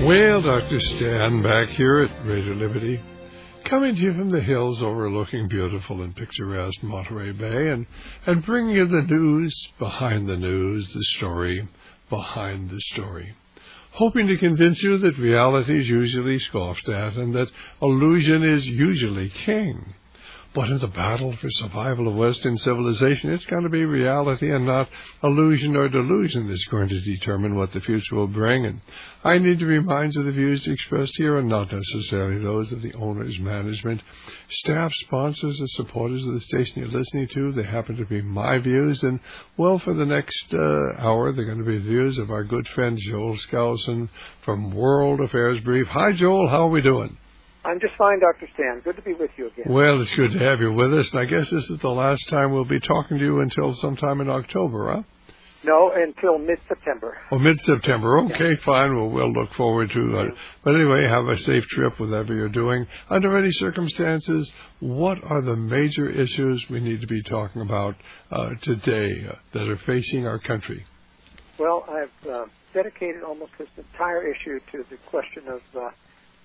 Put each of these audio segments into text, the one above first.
Well, Dr. Stan back here at Radio Liberty, coming to you from the hills overlooking beautiful and picturesque Monterey Bay and bringing you the news behind the news, the story behind the story. Hoping to convince you that reality is usually scoffed at and that illusion is usually king. But in the battle for survival of Western civilization, it's going to be reality and not illusion or delusion that's going to determine what the future will bring. And I need to remind you the views expressed here are not necessarily those of the owner's management, staff, sponsors, or supporters of the station you're listening to. They happen to be my views. And, well, for the next hour, they're going to be the views of our good friend Joel Skousen from World Affairs Brief. Hi, Joel. How are we doing? I'm just fine, Dr. Stan. Good to be with you again. Well, it's good to have you with us, and I guess this is the last time we'll be talking to you until sometime in October, huh? No, until mid-September. Oh, mid-September. Okay, yeah. Fine. Well, we'll look forward to it. But anyway, have a safe trip, whatever you're doing. Under any circumstances, what are the major issues we need to be talking about today that are facing our country? Well, I've dedicated almost this entire issue to the question of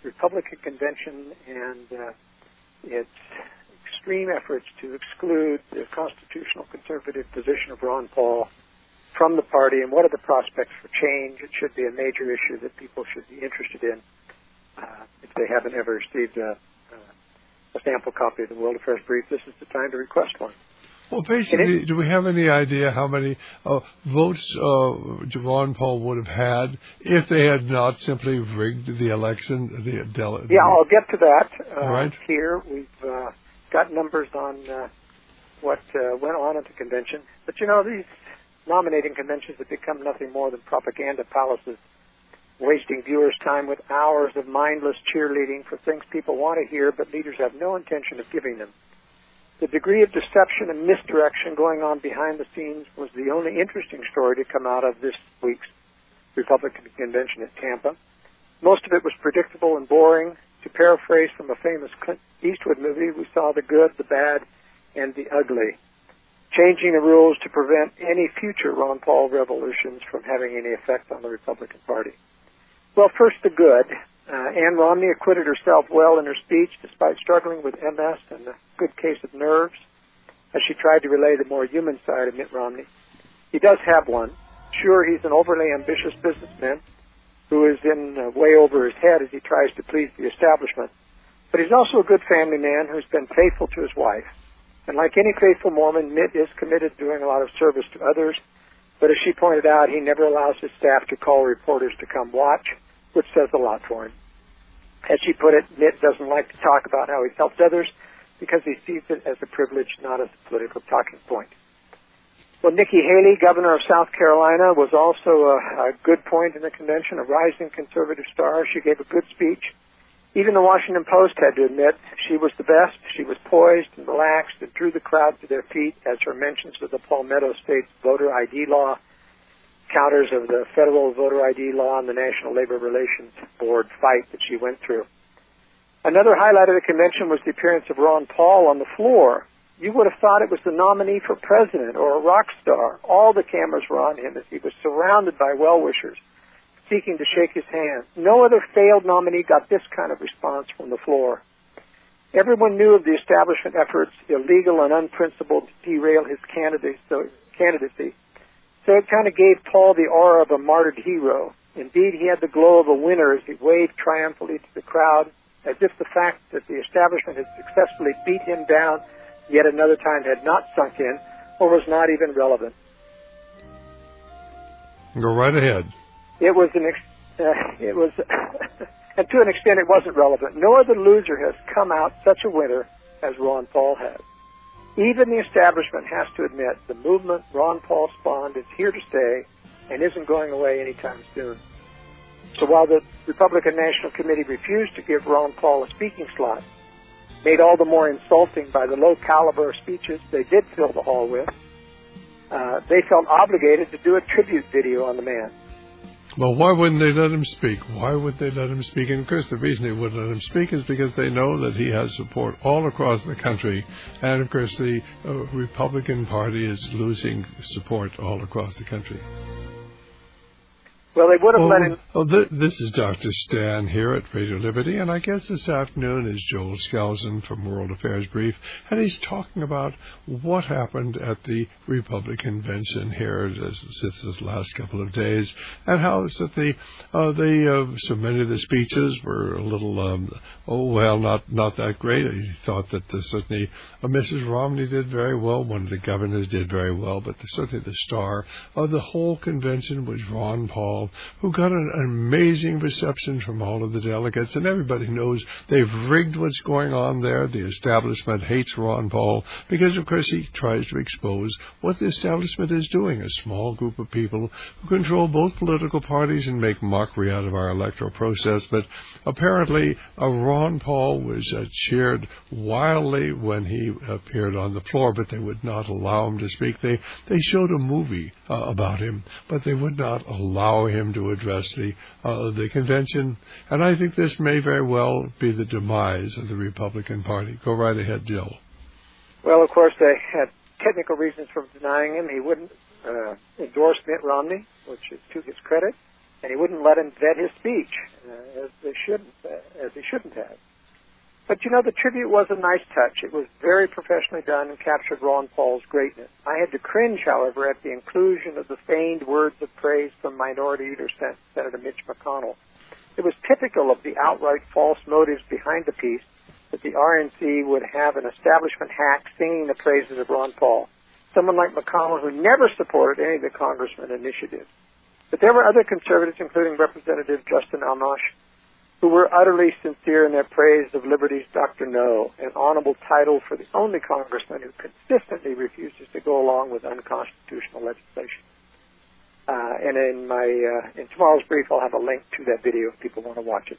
Republican Convention and its extreme efforts to exclude the constitutional conservative position of Ron Paul from the party, and what are the prospects for change. It should be a major issue that people should be interested in if they haven't ever received a sample copy of the World Affairs Brief. This is the time to request one. Well, basically, do we have any idea how many votes Ron Paul would have had if they had not simply rigged the election? Yeah, I'll get to that. Right. Here, we've got numbers on what went on at the convention. But, you know, these nominating conventions have become nothing more than propaganda palaces, wasting viewers' time with hours of mindless cheerleading for things people want to hear, but leaders have no intention of giving them. The degree of deception and misdirection going on behind the scenes was the only interesting story to come out of this week's Republican Convention at Tampa. Most of it was predictable and boring. To paraphrase from a famous Clint Eastwood movie, we saw the good, the bad, and the ugly, changing the rules to prevent any future Ron Paul revolutions from having any effect on the Republican Party. Well, first the good. Ann Romney acquitted herself well in her speech despite struggling with MS and a good case of nerves as she tried to relay the more human side of Mitt Romney. He does have one. Sure, he's an overly ambitious businessman who is in way over his head as he tries to please the establishment. But he's also a good family man who's been faithful to his wife. And like any faithful Mormon, Mitt is committed to doing a lot of service to others. But as she pointed out, he never allows his staff to call reporters to come watch, which says a lot for him. As she put it, Mitt doesn't like to talk about how he's helped others because he sees it as a privilege, not as a political talking point. Well, Nikki Haley, governor of South Carolina, was also a good point in the convention, a rising conservative star. She gave a good speech. Even the Washington Post had to admit she was the best. She was poised and relaxed and drew the crowd to their feet as her mentions of the Palmetto State voter ID law, counters of the federal voter ID law, and the National Labor Relations Board fight that she went through. Another highlight of the convention was the appearance of Ron Paul on the floor. You would have thought it was the nominee for president or a rock star. All the cameras were on him as he was surrounded by well-wishers seeking to shake his hand. No other failed nominee got this kind of response from the floor. Everyone knew of the establishment efforts, illegal and unprincipled, to derail his candidacy. So it kind of gave Paul the aura of a martyred hero. Indeed, he had the glow of a winner as he waved triumphantly to the crowd, as if the fact that the establishment had successfully beat him down yet another time had not sunk in or was not even relevant. Go right ahead. It was and to an extent it wasn't relevant. No other loser has come out such a winner as Ron Paul has. Even the establishment has to admit the movement Ron Paul spawned is here to stay and isn't going away anytime soon. So while the Republican National Committee refused to give Ron Paul a speaking slot, made all the more insulting by the low caliber of speeches they did fill the hall with, they felt obligated to do a tribute video on the man. Well, why wouldn't they let him speak? Why would they let him speak? And, of course, the reason they wouldn't let him speak is because they know that he has support all across the country. And, of course, the Republican Party is losing support all across the country. Well, they would have let him... This is Dr. Stan here at Radio Liberty, and I guess this afternoon is Joel Skousen from World Affairs Brief, and he's talking about what happened at the Republican Convention here this last couple of days, and how so many of the speeches were a little, not that great. He thought that certainly Mrs. Romney did very well, one of the governors did very well, but certainly the star of the whole convention was Ron Paul, who got an amazing reception from all of the delegates, and everybody knows they've rigged what's going on there. The establishment hates Ron Paul because, of course, he tries to expose what the establishment is doing, a small group of people who control both political parties and make mockery out of our electoral process. But apparently, Ron Paul was cheered wildly when he appeared on the floor, but they would not allow him to speak. They showed a movie about him, but they would not allow him to address the convention. And I think this may very well be the demise of the Republican Party. Go right ahead, Jill. Well, of course, they had technical reasons for denying him. He wouldn't endorse Mitt Romney, which is to his credit, and he wouldn't let him vet his speech, as he shouldn't have. But, the tribute was a nice touch. It was very professionally done and captured Ron Paul's greatness. I had to cringe, however, at the inclusion of the feigned words of praise from Minority Leader Senator Mitch McConnell. It was typical of the outright false motives behind the piece that the RNC would have an establishment hack singing the praises of Ron Paul, someone like McConnell who never supported any of the congressman initiatives. But there were other conservatives, including Representative Justin Amash, who were utterly sincere in their praise of Liberty's Dr. No, an honorable title for the only congressman who consistently refuses to go along with unconstitutional legislation. And in tomorrow's brief, I'll have a link to that video if people want to watch it.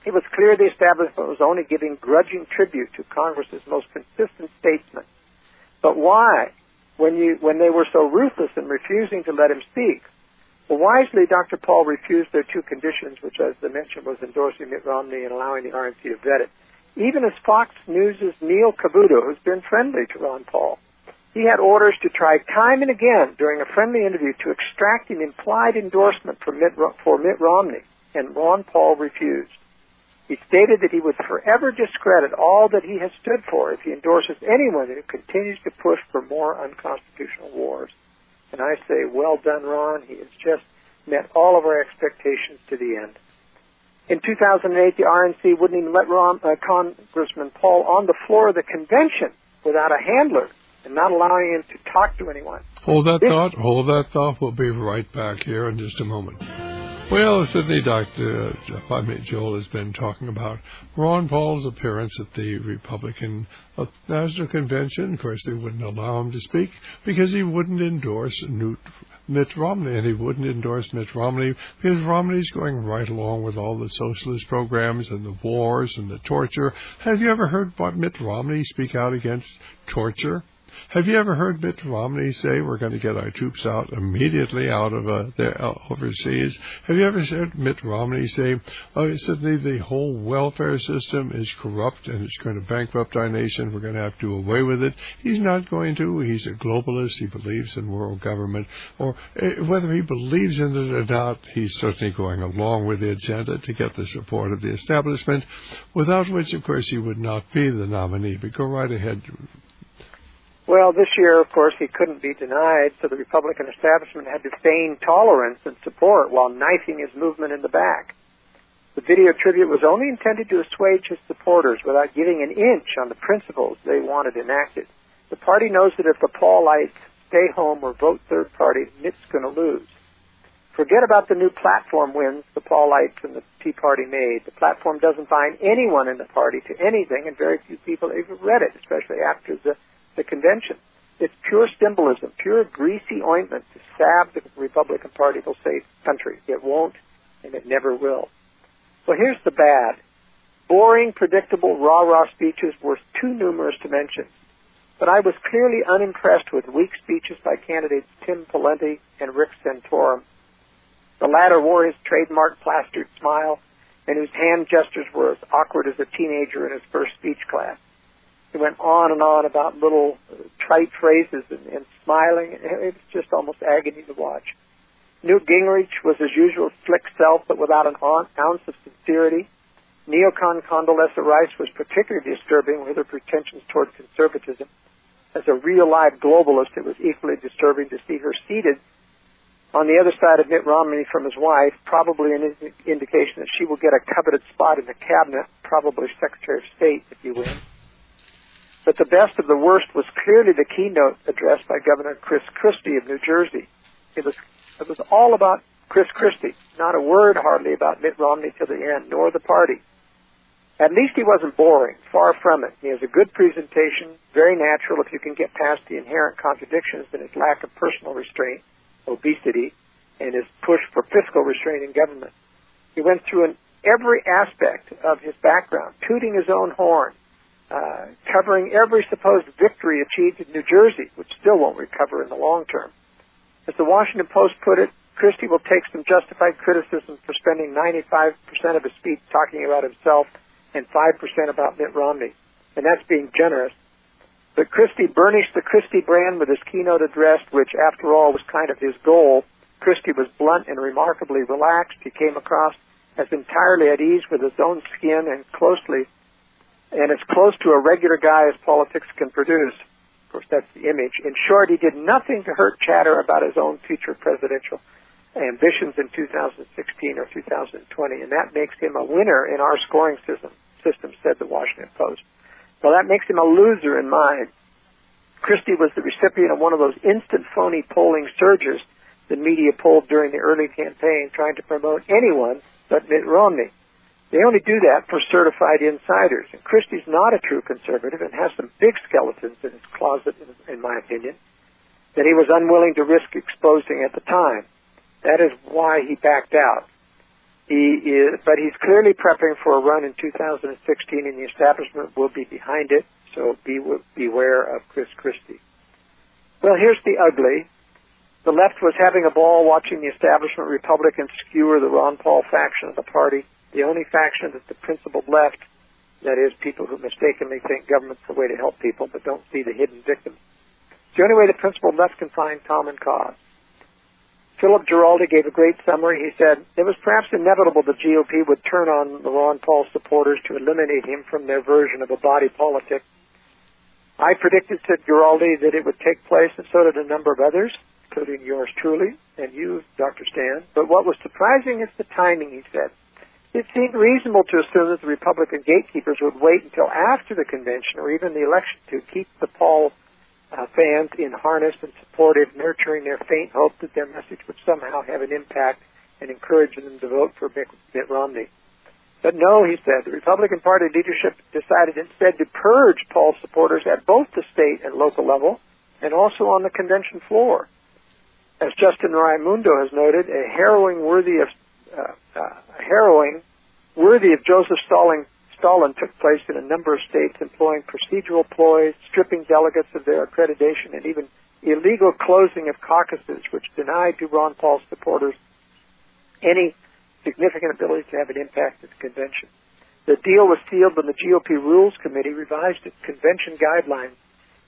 It was clear the establishment was only giving grudging tribute to Congress's most consistent statesman. But why, when they were so ruthless in refusing to let him speak? Well, wisely, Dr. Paul refused their two conditions, which, as I mentioned, was endorsing Mitt Romney and allowing the RNC to vet it. Even as Fox News' Neil Cavuto, who's been friendly to Ron Paul, he had orders to try time and again during a friendly interview to extract an implied endorsement for Mitt Romney, and Ron Paul refused. He stated that he would forever discredit all that he has stood for if he endorses anyone who continues to push for more unconstitutional wars. And I say, well done, Ron. He has just met all of our expectations to the end. In 2008, the RNC wouldn't even let Congressman Paul on the floor of the convention without a handler and not allowing him to talk to anyone. Hold that thought. We'll be right back here in just a moment. Well, certainly Joel has been talking about Ron Paul's appearance at the Republican National Convention. Of course, they wouldn't allow him to speak because he wouldn't endorse Mitt Romney, and he wouldn't endorse Mitt Romney because Romney's going right along with all the socialist programs and the wars and the torture. Have you ever heard Mitt Romney speak out against torture? Have you ever heard Mitt Romney say we're going to get our troops out immediately out of overseas? Have you ever heard Mitt Romney say, suddenly the whole welfare system is corrupt and it's going to bankrupt our nation, we're going to have to do away with it? He's not going to. He's a globalist. He believes in world government. Or whether he believes in it or not, he's certainly going along with the agenda to get the support of the establishment, without which, of course, he would not be the nominee. But go right ahead. Well, this year, of course, he couldn't be denied, so the Republican establishment had to feign tolerance and support while knifing his movement in the back. The video tribute was only intended to assuage his supporters without giving an inch on the principles they wanted enacted. The party knows that if the Paulites stay home or vote third party, Mitt's going to lose. Forget about the new platform wins the Paulites and the Tea Party made. The platform doesn't bind anyone in the party to anything, and very few people even read it, especially after the convention. It's pure symbolism, pure greasy ointment to salve the Republican Party will save the country. It won't, and it never will. Well, here's the bad. Boring, predictable, rah-rah speeches were too numerous to mention. But I was clearly unimpressed with weak speeches by candidates Tim Pawlenty and Rick Santorum. The latter wore his trademark plastered smile, and whose hand gestures were as awkward as a teenager in his first speech class. He went on and on about little trite phrases and smiling. It was just almost agony to watch. Newt Gingrich was his usual slick self, but without an ounce of sincerity. Neocon Condoleezza Rice was particularly disturbing with her pretensions toward conservatism. As a real-life globalist, it was equally disturbing to see her seated on the other side of Mitt Romney from his wife, probably an indication that she will get a coveted spot in the cabinet, probably Secretary of State if you win. But the best of the worst was clearly the keynote address by Governor Chris Christie of New Jersey. It was all about Chris Christie, not a word hardly about Mitt Romney till the end, nor the party. At least he wasn't boring, far from it. He has a good presentation, very natural if you can get past the inherent contradictions in his lack of personal restraint, obesity, and his push for fiscal restraint in government. He went through every aspect of his background, tooting his own horn, covering every supposed victory achieved in New Jersey, which still won't recover in the long term. As the Washington Post put it, Christie will take some justified criticism for spending 95% of his speech talking about himself and 5% about Mitt Romney, and that's being generous. But Christie burnished the Christie brand with his keynote address, which, after all, was kind of his goal. Christie was blunt and remarkably relaxed. He came across as entirely at ease with his own skin and as close to a regular guy as politics can produce. Of course, that's the image. In short, he did nothing to hurt chatter about his own future presidential ambitions in 2016 or 2020, and that makes him a winner in our scoring system, said the Washington Post. Well, that makes him a loser in mine. Christie was the recipient of one of those instant phony polling surges the media pulled during the early campaign, trying to promote anyone but Mitt Romney. They only do that for certified insiders, and Christie's not a true conservative and has some big skeletons in his closet, in my opinion, that he was unwilling to risk exposing at the time. That is why he backed out. But he's clearly prepping for a run in 2016, and the establishment will be behind it, so beware of Chris Christie. Well, here's the ugly. The left was having a ball watching the establishment Republicans skewer the Ron Paul faction of the party, the only faction that's the principled left, that is, people who mistakenly think government's the way to help people but don't see the hidden victims. It's the only way the principled left can find common cause. Philip Giraldi gave a great summary. He said, it was perhaps inevitable the GOP would turn on the Ron Paul supporters to eliminate him from their version of a body politic. I predicted, said Giraldi, that it would take place, and so did a number of others, including yours truly, and you, Dr. Stan. But what was surprising is the timing, he said. It seemed reasonable to assume that the Republican gatekeepers would wait until after the convention or even the election to keep the Paul fans in harness and supportive, nurturing their faint hope that their message would somehow have an impact and encouraging them to vote for Mitt Romney. But no, he said, the Republican Party leadership decided instead to purge Paul supporters at both the state and local level and also on the convention floor. As Justin Raimundo has noted, a harrowing worthy of Joseph Stalin took place in a number of states, employing procedural ploys, stripping delegates of their accreditation, and even illegal closing of caucuses, which denied to Ron Paul supporters any significant ability to have an impact at the convention. The deal was sealed when the GOP Rules Committee revised its convention guidelines,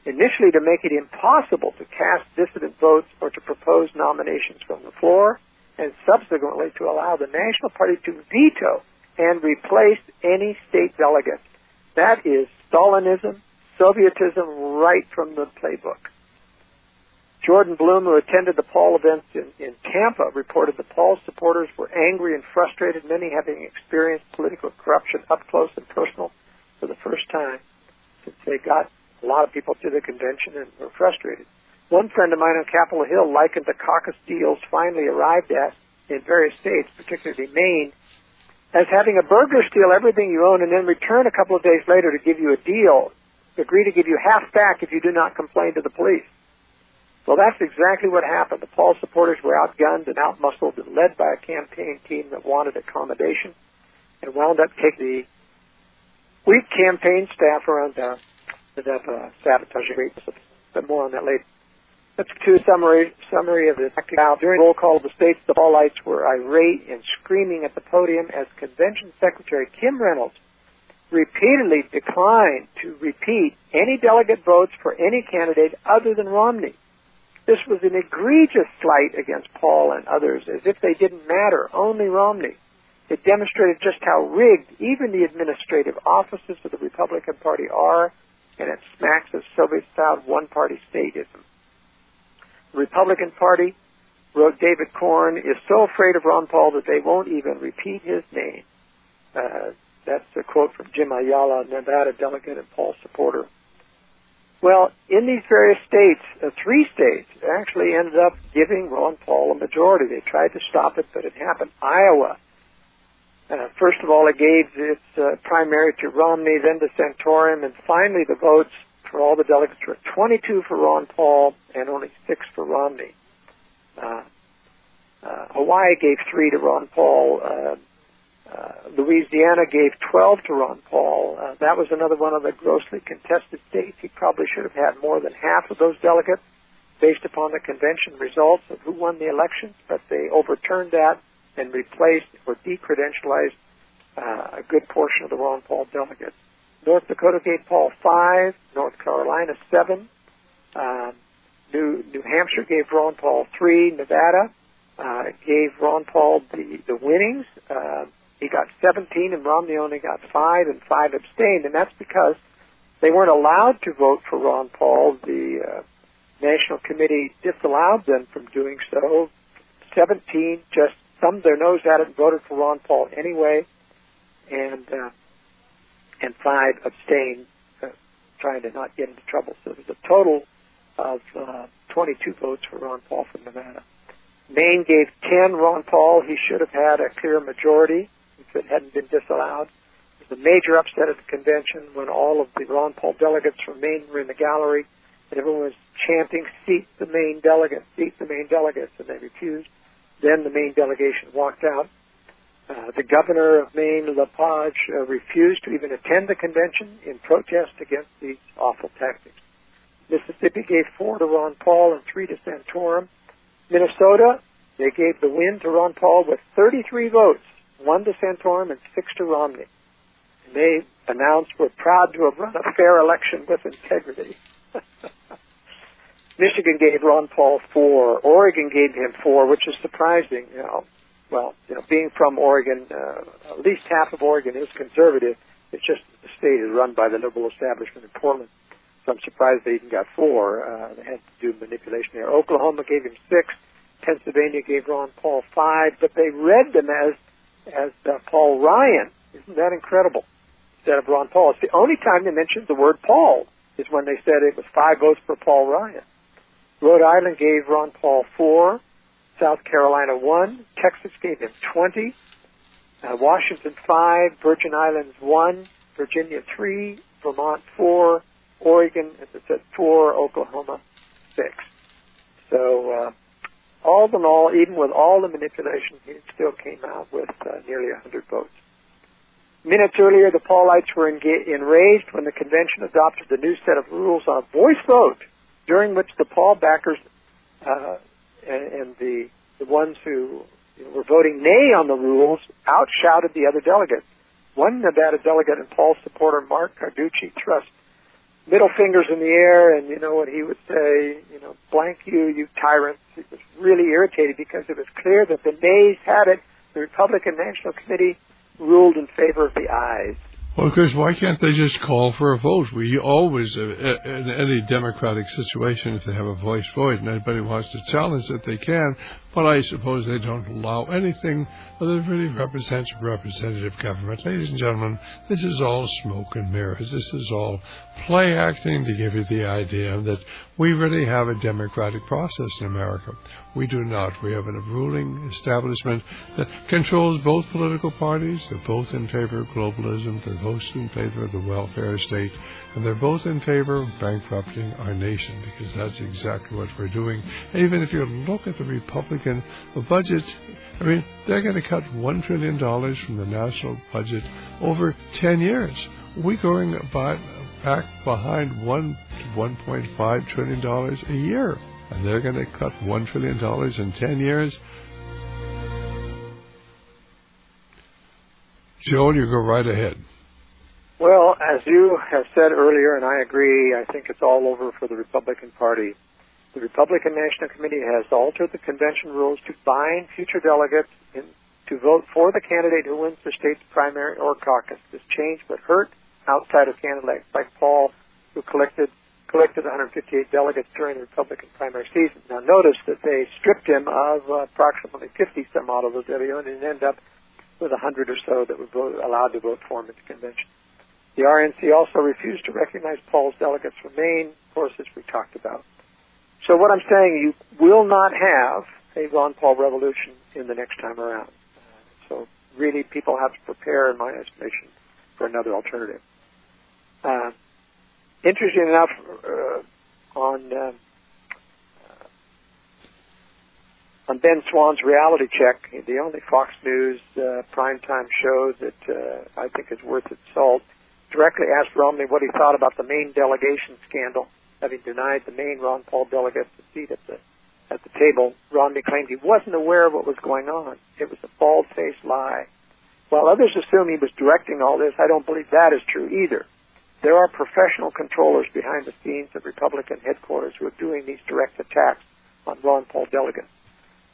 initially to make it impossible to cast dissident votes or to propose nominations from the floor, and subsequently to allow the National Party to veto and replace any state delegate. That is Stalinism, Sovietism, right from the playbook. Jordan Bloom, who attended the Paul events in Tampa, reported that Paul's supporters were angry and frustrated, many having experienced political corruption up close and personal for the first time since they got a lot of people to the convention and were frustrated. One friend of mine on Capitol Hill likened the caucus deals finally arrived at in various states, particularly Maine, as having a burglar steal everything you own and then return a couple of days later to give you a deal, agree to give you half back if you do not complain to the police. Well, that's exactly what happened. The Paul supporters were outgunned and outmuscled and led by a campaign team that wanted accommodation and wound up taking the weak campaign staff around sabotaging rates. But more on that later. Let's do a summary of the during the roll call of the states. The Paulites were irate and screaming at the podium as Convention Secretary Kim Reynolds repeatedly declined to repeat any delegate votes for any candidate other than Romney. This was an egregious slight against Paul and others, as if they didn't matter, only Romney. It demonstrated just how rigged even the administrative offices of the Republican Party are, and it smacks of Soviet-style one-party statism. The Republican Party, wrote David Korn, is so afraid of Ron Paul that they won't even repeat his name. That's a quote from Jim Ayala, Nevada delegate and Paul supporter. Well, in these various states, 3 states actually ended up giving Ron Paul a majority. They tried to stop it, but it happened. Iowa, first of all, it gave its primary to Romney, then to Santorum, and finally the votes for all the delegates were 22 for Ron Paul and only 6 for Romney. Hawaii gave 3 to Ron Paul. Louisiana gave 12 to Ron Paul. That was another one of the grossly contested states. He probably should have had more than half of those delegates based upon the convention results of who won the elections, but they overturned that and replaced or decredentialized a good portion of the Ron Paul delegates. North Dakota gave Paul 5, North Carolina 7, New Hampshire gave Ron Paul 3, Nevada gave Ron Paul the winnings. He got 17 and Romney only got 5 and 5 abstained, and that's because they weren't allowed to vote for Ron Paul. The National Committee disallowed them from doing so. 17 just thumbed their nose at it and voted for Ron Paul anyway, and 5 abstained, trying to not get into trouble. So there's a total of 22 votes for Ron Paul from Nevada. Maine gave 10 Ron Paul. He should have had a clear majority if it hadn't been disallowed. It was a major upset at the convention when all of the Ron Paul delegates from Maine were in the gallery, and everyone was chanting, "Seat the Maine delegates, seat the Maine delegates," and they refused. Then the Maine delegation walked out. The governor of Maine, LaPage, refused to even attend the convention in protest against these awful tactics. Mississippi gave 4 to Ron Paul and 3 to Santorum. Minnesota, they gave the win to Ron Paul with 33 votes, 1 to Santorum and 6 to Romney. And they announced, "We're proud to have run a fair election with integrity." Michigan gave Ron Paul 4. Oregon gave him 4, which is surprising. Being from Oregon, at least half of Oregon is conservative. It's just the state is run by the liberal establishment in Portland. So I'm surprised they even got 4. They had to do manipulation there. Oklahoma gave him 6. Pennsylvania gave Ron Paul 5, but they read them as Paul Ryan. Isn't that incredible? Instead of Ron Paul. It's the only time they mentioned the word Paul is when they said it was 5 votes for Paul Ryan. Rhode Island gave Ron Paul 4. South Carolina 1. Texas gave him 20. Washington 5. Virgin Islands 1. Virginia 3. Vermont 4. Oregon, as I said, 4. Oklahoma 6. So all in all, even with all the manipulation, he still came out with nearly 100 votes. Minutes earlier, the Paulites were enraged when the convention adopted the new set of rules on a voice vote, during which the Paul backers and the ones who were voting nay on the rules outshouted the other delegates. One Nevada delegate and Paul supporter, Mark Carducci, thrust middle fingers in the air, and you know what he would say, blank you tyrants. He was really irritated because it was clear that the nays had it. The Republican National Committee ruled in favor of the ayes. Well, because why can't they just call for a vote? We always, in any democratic situation, if they have a voice vote and anybody wants to challenge it, they can. But I suppose they don't allow anything that really represents representative government. Ladies and gentlemen, this is all smoke and mirrors. This is all play acting to give you the idea that we really have a democratic process in America. We do not. We have a ruling establishment that controls both political parties. They're both in favor of globalism. They're both in favor of the welfare state. And they're both in favor of bankrupting our nation, because that's exactly what we're doing. And even if you look at the Republican budget, they're going to cut $1 trillion from the national budget over 10 years. We're going back behind $1 to $1.5 trillion a year. And they're going to cut $1 trillion in 10 years. Joel, you go right ahead. Well, as you have said earlier, and I agree, I think it's all over for the Republican Party. The Republican National Committee has altered the convention rules to bind future delegates to vote for the candidate who wins the state's primary or caucus. This change would hurt outsider candidates like Paul, who collected 158 delegates during the Republican primary season. Now, notice that they stripped him of approximately 50 some odd of those that he owned, and ended up with 100 or so that were allowed to vote for him at the convention. The RNC also refused to recognize Paul's delegates from Maine, of course, as we talked about. So what I'm saying, you will not have a Ron Paul revolution in the next time around. So really, people have to prepare, in my estimation, for another alternative. Interesting enough, on Ben Swann's Reality Check, the only Fox News primetime show that I think is worth its salt, directly asked Romney what he thought about the Maine delegation scandal, having denied the Maine Ron Paul delegates a seat at the table. Romney claimed he wasn't aware of what was going on. It was a bald-faced lie. While others assume he was directing all this, I don't believe that is true either. There are professional controllers behind the scenes at Republican headquarters who are doing these direct attacks on Ron Paul delegates.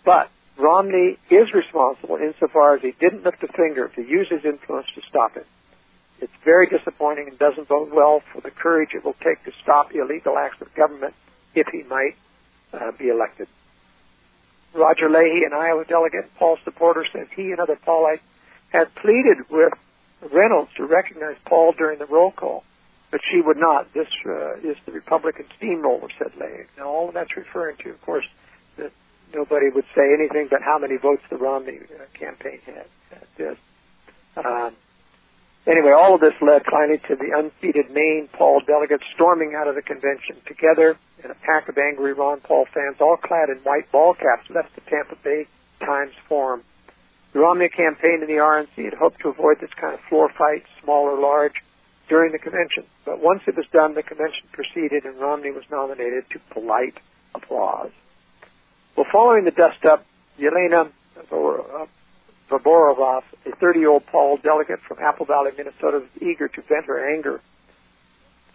But Romney is responsible insofar as he didn't lift a finger to use his influence to stop it. It's very disappointing and doesn't bode well for the courage it will take to stop illegal acts of government if he might be elected. Roger Leahy, an Iowa delegate, Paul supporter, says he and other Paulites had pleaded with Reynolds to recognize Paul during the roll call, but she would not. This is the Republican steamroller, said Leahy. Now, all of that's referring to, of course, that nobody would say anything but how many votes the Romney campaign had at this. Anyway, all of this led finally to the unseated Maine Paul delegates storming out of the convention together in a pack of angry Ron Paul fans, all clad in white ball caps, left the Tampa Bay Times Forum. The Romney campaign and the RNC had hoped to avoid this kind of floor fight, small or large, during the convention. But once it was done, the convention proceeded and Romney was nominated to polite applause. Well, following the dust-up, Yelena Vaborova, a 30-year-old Paul delegate from Apple Valley, Minnesota, was eager to vent her anger.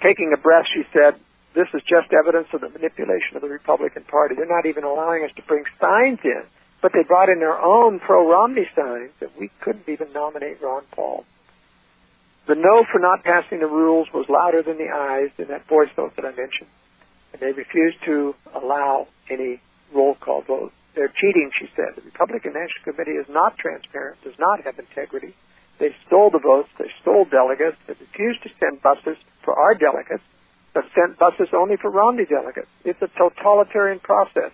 Taking a breath, she said, "This is just evidence of the manipulation of the Republican Party. They're not even allowing us to bring signs in, but they brought in their own pro-Romney signs that we couldn't even nominate Ron Paul." The no for not passing the rules was louder than the ayes in that voice vote that I mentioned, and they refused to allow any roll call vote. They're cheating, she said. The Republican National Committee is not transparent, does not have integrity. They stole the votes, they stole delegates, they refused to send buses for our delegates, but sent buses only for Romney delegates. It's a totalitarian process.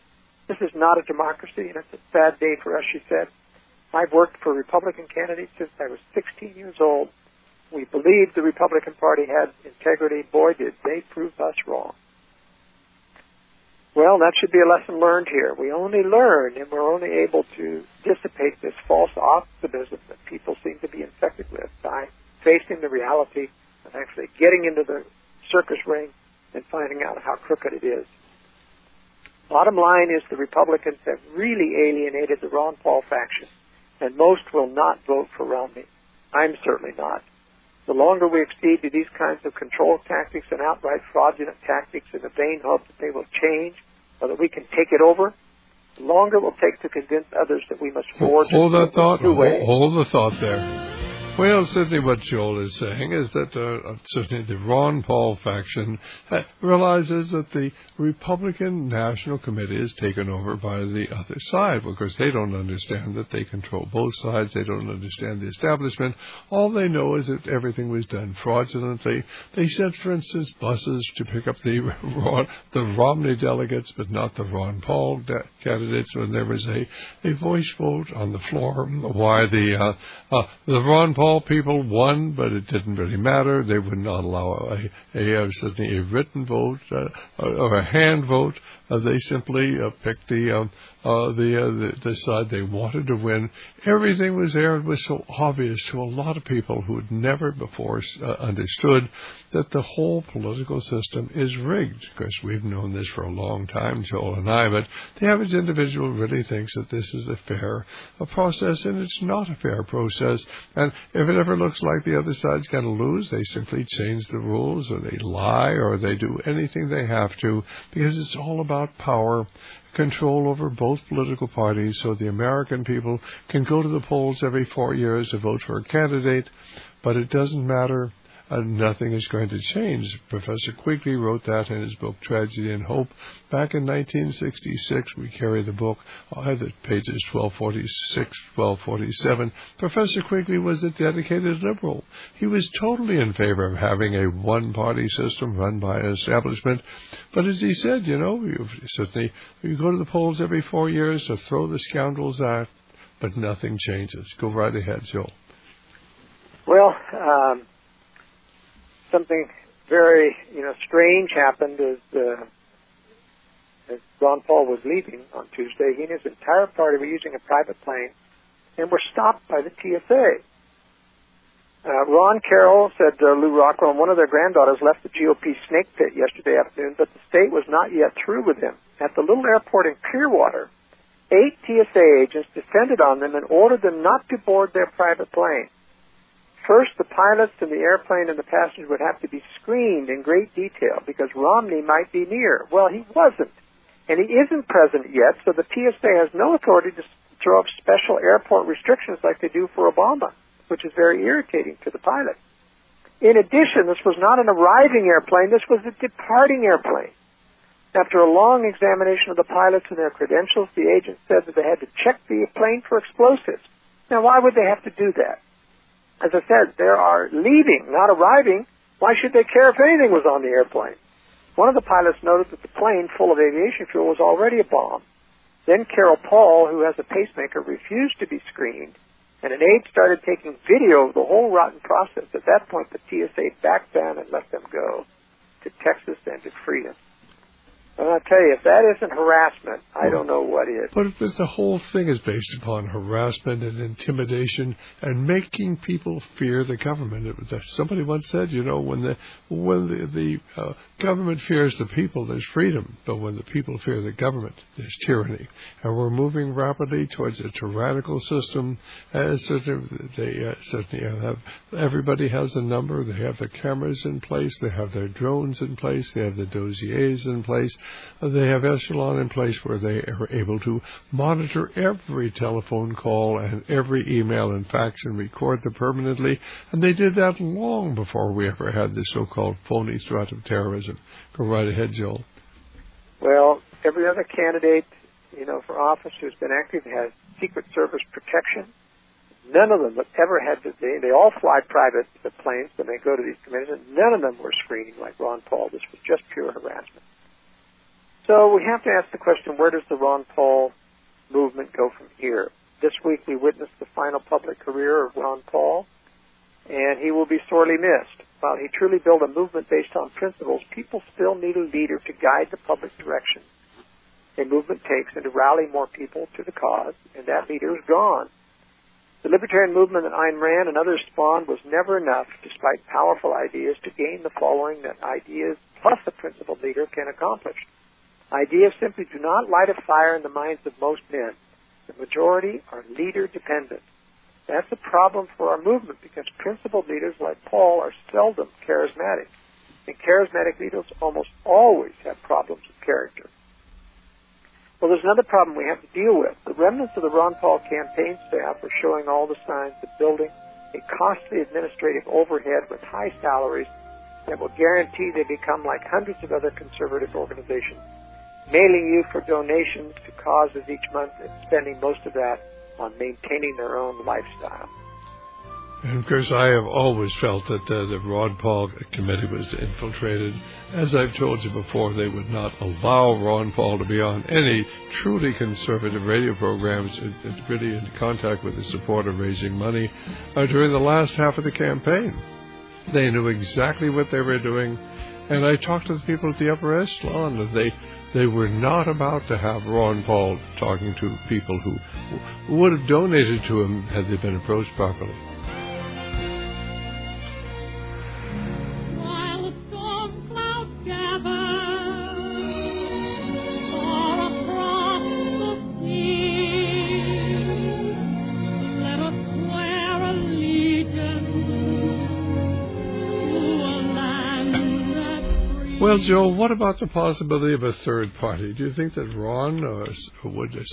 This is not a democracy, and it's a sad day for us, she said. I've worked for Republican candidates since I was 16 years old. We believed the Republican Party had integrity. Boy, did they prove us wrong. Well, that should be a lesson learned here. We only learn and we're only able to dissipate this false optimism that people seem to be infected with by facing the reality of actually getting into the circus ring and finding out how crooked it is. Bottom line is the Republicans have really alienated the Ron Paul faction, and most will not vote for Romney. I'm certainly not. The longer we accede to these kinds of control tactics and outright fraudulent tactics in the vain hope that they will change or that we can take it over, the longer it will take to convince others that we must forge hold that thought. way. Hold the thought there. Well, certainly what Joel is saying is that certainly the Ron Paul faction realizes that the Republican National Committee is taken over by the other side. Of course, they don't understand that they control both sides. They don't understand the establishment. All they know is that everything was done fraudulently. They sent, for instance, buses to pick up the Romney delegates, but not the Ron Paul candidates. When there was a voice vote on the floor, why the Ron Paul people won, but it didn't really matter. They would not allow certainly a written vote or a hand vote. They simply picked the side they wanted to win. Everything was there. It was so obvious to a lot of people who had never before understood that the whole political system is rigged. Of course, we've known this for a long time, Joel and I, but the average individual really thinks that this is a fair process, and it's not a fair process. And if it ever looks like the other side's going to lose, they simply change the rules, or they lie, or they do anything they have to, because it's all about about power, control over both political parties, so the American people can go to the polls every 4 years to vote for a candidate, but it doesn't matter. Nothing is going to change. Professor Quigley wrote that in his book Tragedy and Hope back in 1966. We carry the book at pages 1246, 1247. Professor Quigley was a dedicated liberal. He was totally in favor of having a one-party system run by an establishment. But as he said, you go to the polls every 4 years to throw the scoundrels out, but nothing changes. Go right ahead, Joel. Well, something very, strange happened as Ron Paul was leaving on Tuesday. He and his entire party were using a private plane and were stopped by the TSA. Ron Carroll said Lou Rockwell and one of their granddaughters left the GOP snake pit yesterday afternoon, but the state was not yet through with him. At the little airport in Clearwater, 8 TSA agents descended on them and ordered them not to board their private plane. First, the pilots and the airplane and the passengers would have to be screened in great detail because Romney might be near. Well, he wasn't, and he isn't president yet, so the TSA has no authority to throw up special airport restrictions like they do for Obama, which is very irritating to the pilot. In addition, this was not an arriving airplane, this was a departing airplane. After a long examination of the pilots and their credentials, the agent said that they had to check the plane for explosives. Now, why would they have to do that? As I said, they are leaving, not arriving. Why should they care if anything was on the airplane? One of the pilots noted that the plane full of aviation fuel was already a bomb. Then Carol Paul, who has a pacemaker, refused to be screened, and an aide started taking video of the whole rotten process. At that point, the TSA backed down and let them go to Texas and to freedom. And I'll tell you, if that isn't harassment, I don't know what is. But if the whole thing is based upon harassment and intimidation and making people fear the government. Somebody once said, when the government fears the people, there's freedom. But when the people fear the government, there's tyranny. And we're moving rapidly towards a tyrannical system. Everybody has a number. They have the cameras in place. They have their drones in place. They have the dossiers in place. They have Echelon in place where they are able to monitor every telephone call and every email and fax and record them permanently. And they did that long before we ever had this so-called phony threat of terrorism. Go right ahead, Joel. Well, every other candidate, for office who's been active has Secret Service protection. None of them have ever had they all fly private planes when they go to these conventions. None of them were screening like Ron Paul. This was just pure harassment. So we have to ask the question, where does the Ron Paul movement go from here? This week we witnessed the final public career of Ron Paul, and he will be sorely missed. While he truly built a movement based on principles, people still need a leader to guide the public direction a movement takes and to rally more people to the cause, and that leader is gone. The libertarian movement that Ayn Rand and others spawned was never enough, despite powerful ideas, to gain the following that ideas plus a principled leader can accomplish. Ideas simply do not light a fire in the minds of most men. The majority are leader-dependent. That's a problem for our movement because principled leaders like Paul are seldom charismatic. And charismatic leaders almost always have problems of character. Well, there's another problem we have to deal with. The remnants of the Ron Paul campaign staff are showing all the signs of building a costly administrative overhead with high salaries that will guarantee they become like hundreds of other conservative organizations, mailing you for donations to causes each month and spending most of that on maintaining their own lifestyle. And of course, I have always felt that the Ron Paul committee was infiltrated. As I've told you before, they would not allow Ron Paul to be on any truly conservative radio programs, really in contact with the support of raising money during the last half of the campaign. They knew exactly what they were doing. And I talked to the people at the upper echelon, and they were not about to have Ron Paul talking to people who would have donated to him had they been approached properly. While the storm clouds gather all across the sea, let us swear allegiance to a land that's free. Well, Joel, what about the possibility of a third party? Do you think that Ron or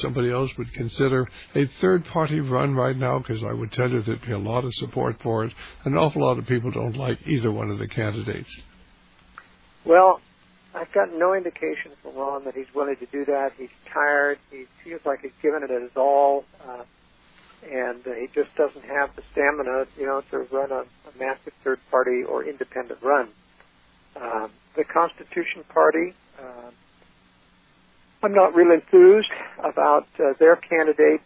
somebody else would consider a third party run right now? Because I would tell you there'd be a lot of support for it. An awful lot of people don't like either one of the candidates. Well, I've got no indication from Ron that he's willing to do that. He's tired. He feels like he's given it his all, and he just doesn't have the stamina, to run a massive third party or independent run. The Constitution Party, I'm not real enthused about their candidate.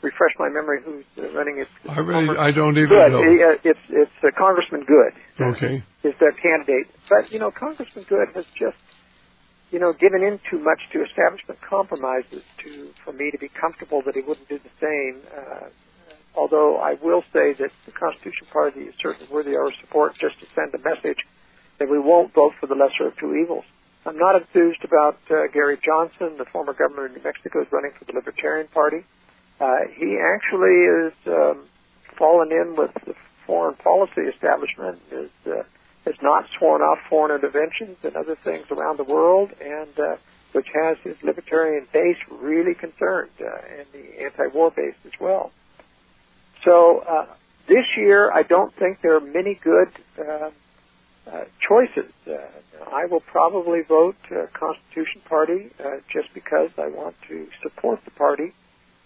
Refresh my memory. Who's running it? I don't even Good. know. It's Congressman Good. Okay. Is their candidate, but Congressman Good has just given in too much to establishment compromises for me to be comfortable that he wouldn't do the same. Although I will say that the Constitution Party is certainly worthy of our support, just to send a message that we won't vote for the lesser of two evils. I'm not enthused about Gary Johnson, the former governor of New Mexico, is running for the Libertarian Party. He actually is fallen in with the foreign policy establishment, has not sworn off foreign interventions and other things around the world, and which has his libertarian base really concerned, and the anti-war base as well. So this year, I don't think there are many good choices. I will probably vote Constitution Party just because I want to support the party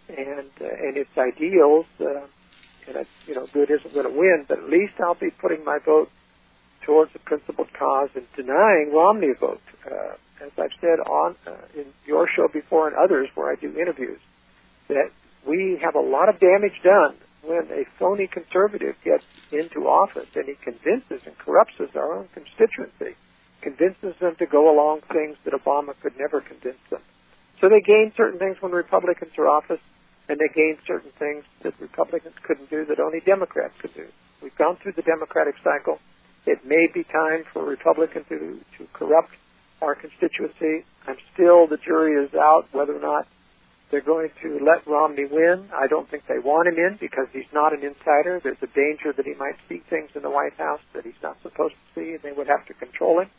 and its ideals. And Good isn't going to win, but at least I'll be putting my vote towards the principled cause and denying Romney a vote. As I've said in your show before and others where I do interviews, that we have a lot of damage done when a phony conservative gets into office and he convinces and corrupts our own constituency, convinces them to go along things that Obama could never convince them. So they gain certain things when Republicans are in office, and they gain certain things that Republicans couldn't do that only Democrats could do. We've gone through the Democratic cycle. It may be time for Republicans to corrupt our constituency. The jury is out whether or not they're going to let Romney win. I don't think they want him in because he's not an insider. There's a danger that he might see things in the White House that he's not supposed to see, and they would have to control him.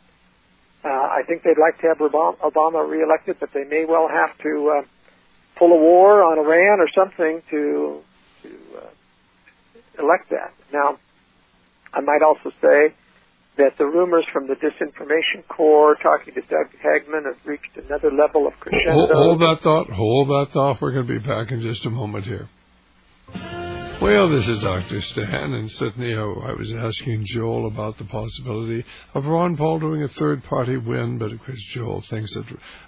I think they'd like to have Obama reelected, but they may well have to pull a war on Iran or something to elect that. Now, I might also say that the rumors from the Disinformation Corps talking to Doug Hagman have reached another level of crescendo. Hold that thought. We're going to be back in just a moment here. Well, this is Dr. Stan, and Sydney, I was asking Joel about the possibility of Ron Paul doing a third-party win, but of course Joel thinks that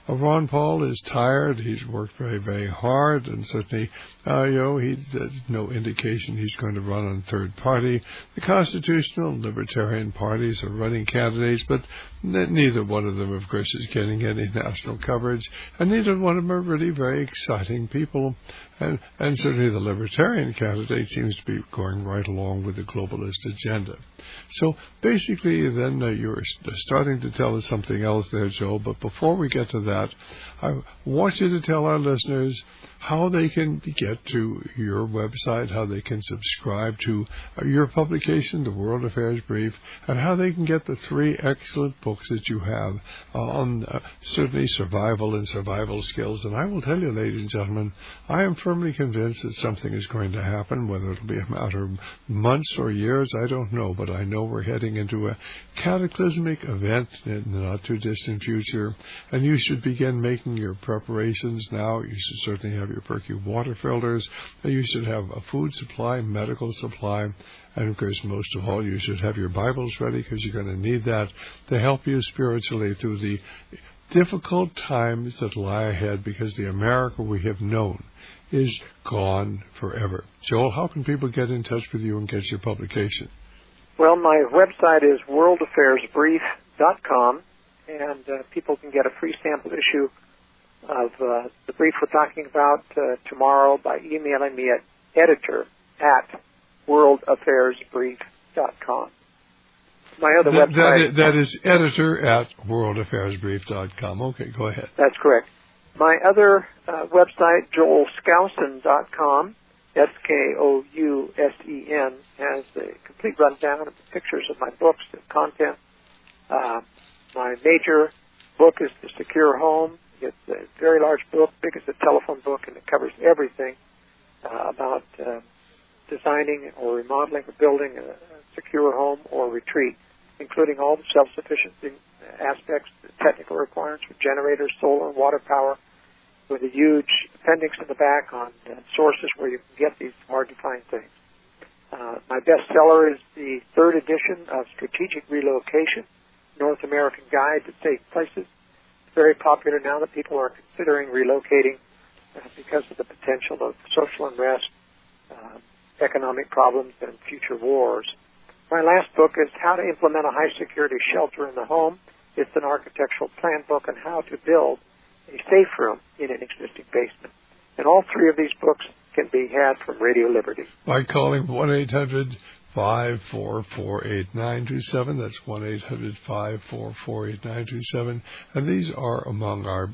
Ron Paul is tired. He's worked very, very hard, and certainly, there's no indication he's going to run on third party. The constitutional and libertarian parties are running candidates, but neither one of them, of course, is getting any national coverage, and neither one of them are really very exciting people. And certainly the libertarian candidate seems to be going right along with the globalist agenda. So basically then you're starting to tell us something else there, Joe, but before we get to that, I want you to tell our listeners how they can get to your website, how they can subscribe to your publication, The World Affairs Brief, and how they can get the 3 excellent books that you have on certainly survival and survival skills. And I will tell you, ladies and gentlemen, I am firmly convinced that something is going to happen, whether it'll be a matter of months or years, I don't know, but I know we're heading into a cataclysmic event in the not-too-distant future, and you should begin making your preparations now. You should certainly have your perky water filters. You should have a food supply, medical supply, and of course, most of all, you should have your Bibles ready because you're going to need that to help you spiritually through the difficult times that lie ahead, because the America we have known is gone forever. Joel, how can people get in touch with you and get your publication? Well, my website is worldaffairsbrief.com, and people can get a free sample issue of the brief we're talking about tomorrow by emailing me at editor@worldaffairsbrief.com. My other website... That is editor@worldaffairsbrief.com. Okay, go ahead. That's correct. My other website, joelskousen.com, Skousen, has a complete rundown of the pictures of my books, the content, My major book is The Secure Home. It's a very large book, big as a telephone book, and it covers everything about designing or remodeling or building a secure home or retreat, including all the self-sufficiency aspects, the technical requirements for generators, solar, and water power, with a huge appendix in the back on sources where you can get these hard-to-find things. My bestseller is the third edition of Strategic Relocation, North American Guide to Safe Places. It's very popular now that people are considering relocating because of the potential of social unrest, economic problems, and future wars. My last book is How to Implement a High-Security Shelter in the Home. It's an architectural plan book on how to build a safe room in an existing basement. And all three of these books can be had from Radio Liberty. By calling 1-800-544-8927. That's 1-800-544-8927. And these are among our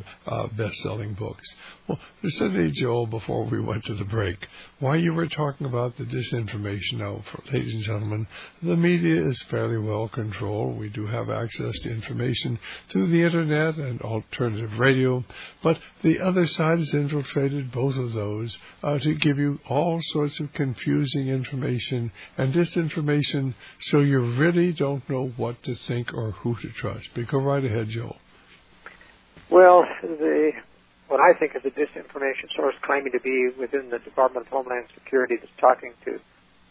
best-selling books. Well, Cindy, Joel, before we went to the break, while you were talking about the disinformation now, ladies and gentlemen, the media is fairly well controlled. We do have access to information through the Internet and alternative radio, but the other side has infiltrated both of those to give you all sorts of confusing information and disinformation, so you really don't know what to think or who to trust. But go right ahead, Joel. Well, what I think is a disinformation source claiming to be within the Department of Homeland Security that's talking to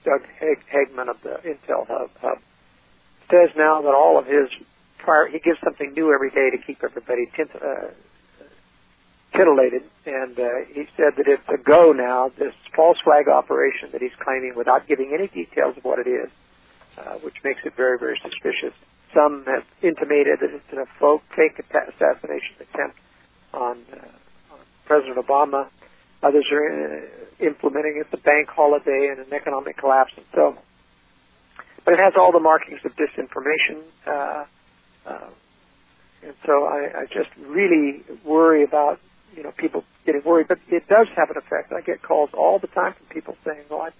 Doug Hagman of the Intel Hub, says now that all of his he gives something new every day to keep everybody titillated, and he said that it's a go now, this false flag operation that he's claiming without giving any details of what it is, which makes it very, very suspicious. Some have intimated that it's a fake assassination attempt on President Obama. Others are implementing it, the bank holiday and an economic collapse. And so, but it has all the markings of disinformation. And so I just really worry about, people getting worried. But it does have an effect. I get calls all the time from people saying, well,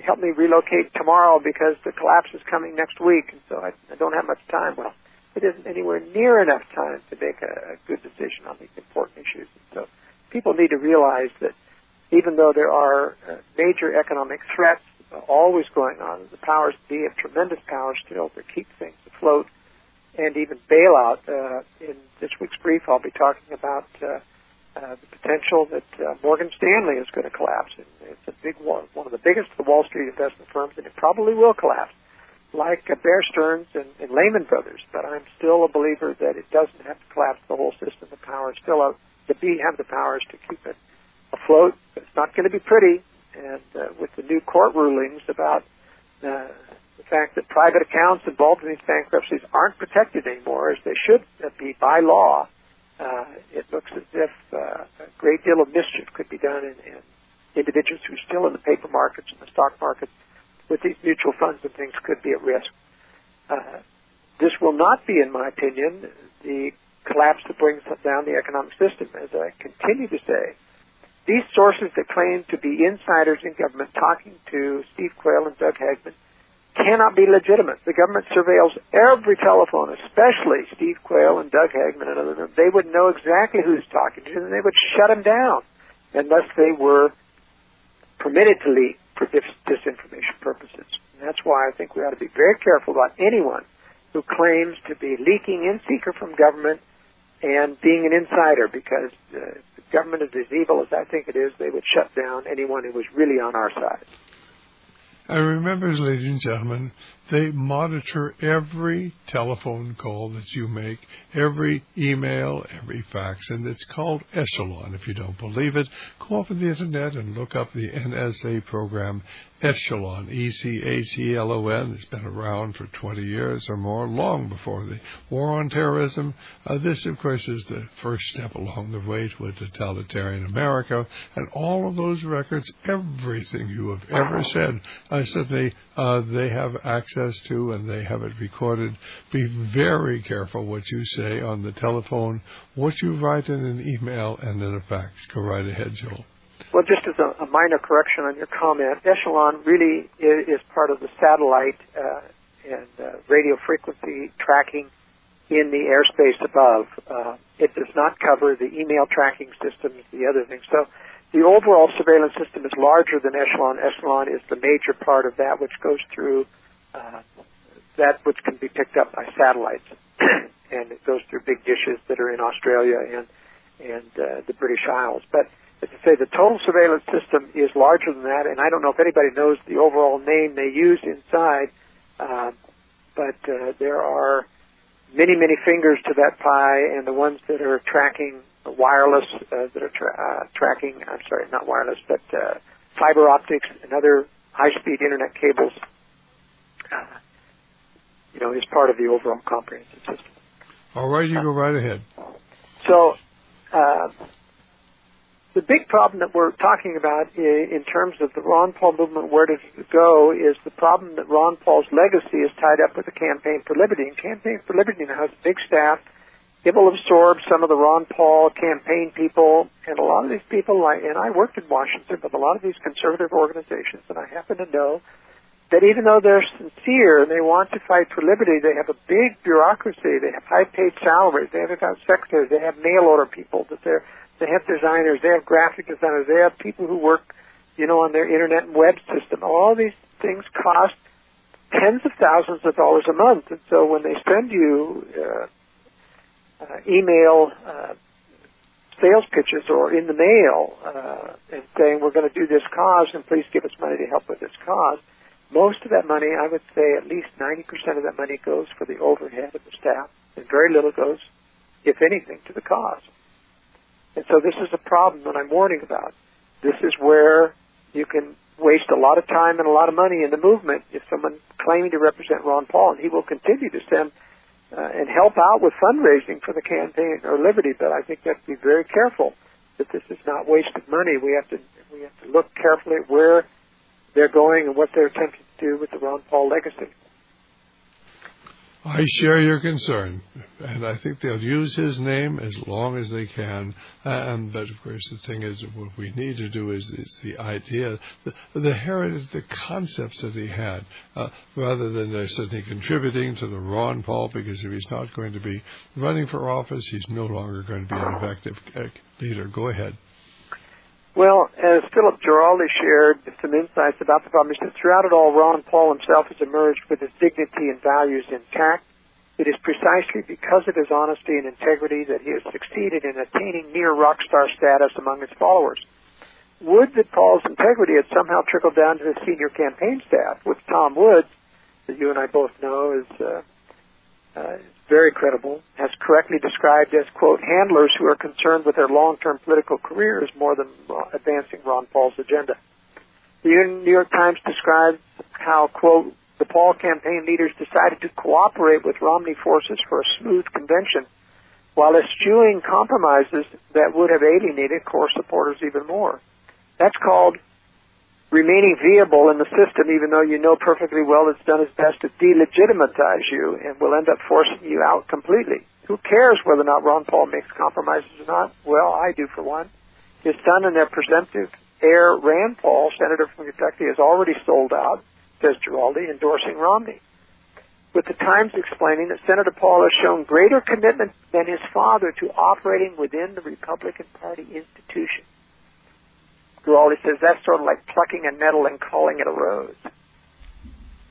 help me relocate tomorrow because the collapse is coming next week, and so I don't have much time. Well, it isn't anywhere near enough time to make a good decision on these important issues. And so people need to realize that even though there are major economic threats always going on, the powers that be have tremendous power still to keep things afloat and even bailout. In this week's brief, I'll be talking about the potential that Morgan Stanley is going to collapse. And it's a big one of the biggest of the Wall Street investment firms, and it probably will collapse, like Bear Stearns and Lehman Brothers. But I'm still a believer that it doesn't have to collapse the whole system. The power is still out. Have the powers to keep it afloat. It's not going to be pretty. And with the new court rulings about the fact that private accounts involved in these bankruptcies aren't protected anymore, as they should be by law, it looks as if a great deal of mischief could be done in individuals who are still in the paper markets and the stock markets with these mutual funds and things could be at risk. This will not be, in my opinion, the collapse that brings down the economic system. As I continue to say, these sources that claim to be insiders in government talking to Steve Quayle and Doug Hagman cannot be legitimate. The government surveils every telephone, especially Steve Quayle and Doug Hagman and others. They would know exactly who's talking to them, and they would shut them down unless they were permitted to leak for disinformation purposes. And that's why I think we ought to be very careful about anyone who claims to be leaking in secret from government and being an insider, because if the government is as evil as I think it is, they would shut down anyone who was really on our side. And remember, ladies and gentlemen, they monitor every telephone call that you make, every email, every fax, and it's called Echelon. If you don't believe it, go off on the Internet and look up the NSA program, Echelon, E-C-H-E-L-O-N. It's been around for 20 years or more, long before the war on terrorism. This, of course, is the first step along the way to a totalitarian America, and all of those records, everything you have ever said, they have access to, and they have it recorded. Be very careful what you say on the telephone, what you write in an email, and in a fax. Go right ahead, Joel. Well, just as a minor correction on your comment, Echelon really is part of the satellite radio frequency tracking in the airspace above. It does not cover the email tracking systems, the other things. So the overall surveillance system is larger than Echelon. Echelon is the major part of that, which goes through that which can be picked up by satellites, and it goes through big dishes that are in Australia and the British Isles. But as I say, the total surveillance system is larger than that, and I don't know if anybody knows the overall name they use inside, but there are many, many fingers to that pie, and the ones that are tracking wireless, that are tracking, I'm sorry, not wireless, but fiber optics and other high-speed internet cables, is part of the overall comprehensive system. All right, you go right ahead. So the big problem that we're talking about in terms of the Ron Paul movement, where does it go, is the problem that Ron Paul's legacy is tied up with the Campaign for Liberty. And Campaign for Liberty now has a big staff. It will absorb some of the Ron Paul campaign people, and a lot of these people, and I worked in Washington with a lot of these conservative organizations, and I happen to know that even though they're sincere and they want to fight for liberty, they have a big bureaucracy. They have high-paid salaries. They have account secretaries. They have mail-order people. They have designers. They have graphic designers. They have people who work, on their internet and web system. All these things cost tens of thousands of dollars a month. And so when they send you email sales pitches or in the mail and saying, we're going to do this cause and please give us money to help with this cause, most of that money, I would say at least 90% of that money goes for the overhead of the staff, and very little goes, if anything, to the cause. And so this is a problem that I'm warning about. This is where you can waste a lot of time and a lot of money in the movement if someone claiming to represent Ron Paul, and he will continue to send and help out with fundraising for the Campaign or Liberty, but I think you have to be very careful that this is not wasted money. We have to look carefully at where they're going and what they're attempting to do with the Ron Paul legacy. I share your concern, and I think they'll use his name as long as they can. But of course, the thing is, what we need to do is the idea, the heritage, the concepts that he had, rather than suddenly contributing to the Ron Paul. Because if he's not going to be running for office, he's no longer going to be an effective leader. Go ahead. Well, as Philip Giraldi shared some insights about the problem, he said, throughout it all, Ron Paul himself has emerged with his dignity and values intact. It is precisely because of his honesty and integrity that he has succeeded in attaining near rock star status among his followers. Would that Paul's integrity had somehow trickled down to his senior campaign staff, which Tom Woods, that you and I both know is very credible, has correctly described as, quote, handlers who are concerned with their long-term political careers more than advancing Ron Paul's agenda. The New York Times describes how, quote, the Paul campaign leaders decided to cooperate with Romney forces for a smooth convention while eschewing compromises that would have alienated core supporters even more. That's called remaining viable in the system, even though you know perfectly well it's done its best to delegitimize you and will end up forcing you out completely. Who cares whether or not Ron Paul makes compromises or not? Well, I do, for one. His son and their presumptive heir, Rand Paul, senator from Kentucky, has already sold out, says Giraldi, endorsing Romney, with the Times explaining that Senator Paul has shown greater commitment than his father to operating within the Republican Party institution. Giraldi says that's sort of like plucking a nettle and calling it a rose.